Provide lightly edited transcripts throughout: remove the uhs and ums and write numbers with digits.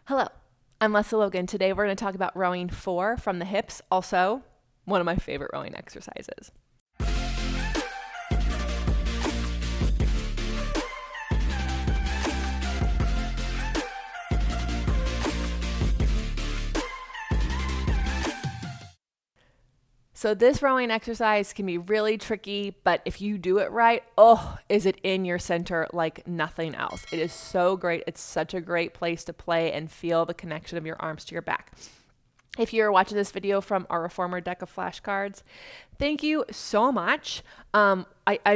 Hello, I'm Lesley Logan. Today we're going to talk about rowing 4 from the hips, also one of my favorite rowing exercises. So this rowing exercise can be really tricky, but if you do it right, is it in your center like nothing else. It is so great. It's such a great place to play and feel the connection of your arms to your back. If you're watching this video from our Reformer deck of flashcards, thank you so much. I'm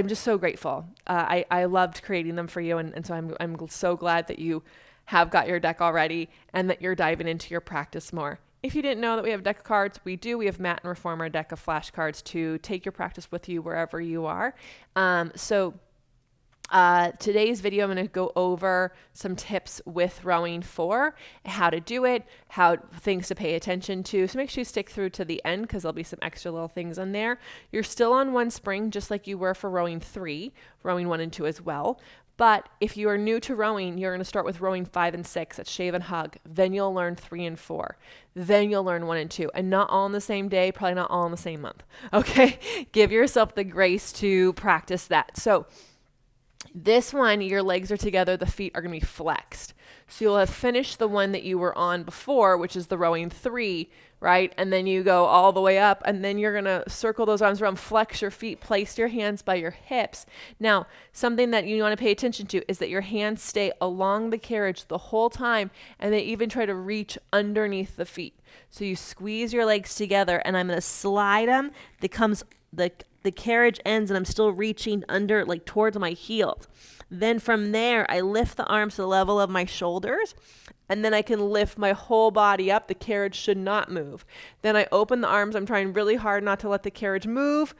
just so grateful. I loved creating them for you, and so I'm so glad that you have got your deck already and that you're diving into your practice more. If you didn't know that we have a deck of cards, we do. We have Matt and Reformer deck of flashcards to take your practice with you wherever you are. Today's video, I'm going to go over some tips with rowing 4, how to do it, how things to pay attention to. So make sure you stick through to the end because there'll be some extra little things on there. You're still on one spring, just like you were for rowing 3, rowing 1 and 2 as well. But if you are new to rowing, you're going to start with rowing 5 and 6 at shave and hug. Then you'll learn 3 and 4. Then you'll learn 1 and 2. And not all on the same day, probably not all in the same month. Okay? Give yourself the grace to practice that. So this one, your legs are together, the feet are going to be flexed. So you'll have finished the one that you were on before, which is the rowing 3, right? And then you go all the way up, and then you're going to circle those arms around, flex your feet, place your hands by your hips. Now, something that you want to pay attention to is that your hands stay along the carriage the whole time, and they even try to reach underneath the feet. So you squeeze your legs together, and I'm going to slide them. The carriage ends and I'm still reaching under, like towards my heels. Then from there, I lift the arms to the level of my shoulders, and then I can lift my whole body up. The carriage should not move. Then I open the arms. I'm trying really hard not to let the carriage move.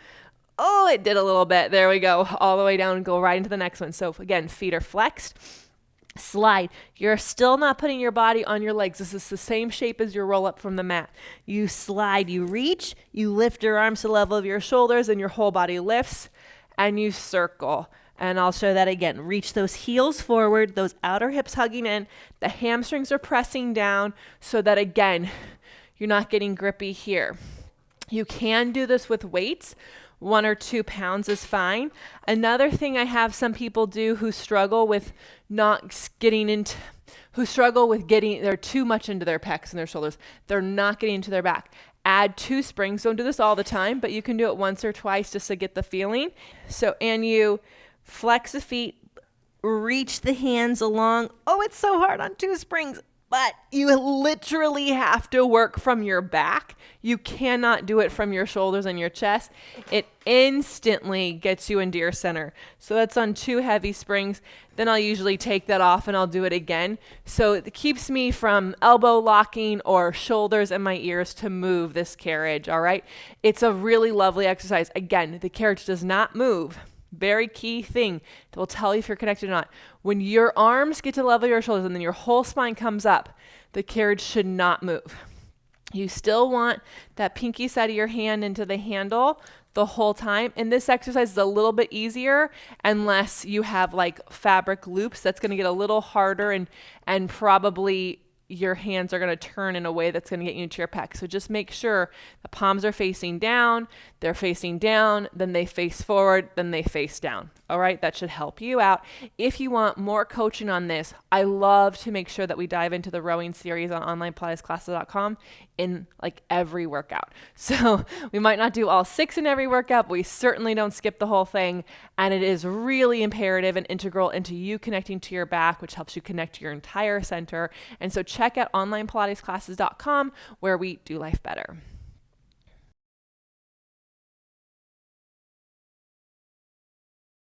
Oh, it did a little bit. There we go. All the way down and go right into the next one. So again, feet are flexed. Slide. You're still not putting your body on your legs. This is the same shape as your roll up from the mat. You slide, you reach, you lift your arms to the level of your shoulders and your whole body lifts, and you circle. And I'll show that again. Reach those heels forward, those outer hips hugging in. The hamstrings are pressing down so that, again, you're not getting grippy here. You can do this with weights. 1 or 2 pounds is fine. Another thing I have some people do who struggle with they're too much into their pecs and their shoulders. They're not getting into their back. Add 2 springs. Don't do this all the time, but you can do it once or twice just to get the feeling. And you flex the feet, reach the hands along. Oh, it's so hard on 2 springs. But you literally have to work from your back. You cannot do it from your shoulders and your chest. It instantly gets you into your center. So that's on 2 heavy springs. Then I'll usually take that off and I'll do it again. So it keeps me from elbow locking or shoulders and my ears to move this carriage, all right? It's a really lovely exercise. Again, the carriage does not move. Very key thing that will tell you if you're connected or not. When your arms get to the level of your shoulders and then your whole spine comes up, the carriage should not move. You still want that pinky side of your hand into the handle the whole time. And this exercise is a little bit easier unless you have like fabric loops. That's going to get a little harder and probably your hands are going to turn in a way that's going to get you into your pec. So just make sure the palms are facing down, they're facing down, then they face forward, then they face down. All right, that should help you out. If you want more coaching on this, I love to make sure that we dive into the rowing series on onlinepilatesclasses.com in like every workout. So we might not do all 6 in every workout, but we certainly don't skip the whole thing. And it is really imperative and integral into you connecting to your back, which helps you connect to your entire center. And so check out onlinepilatesclasses.com where we do life better.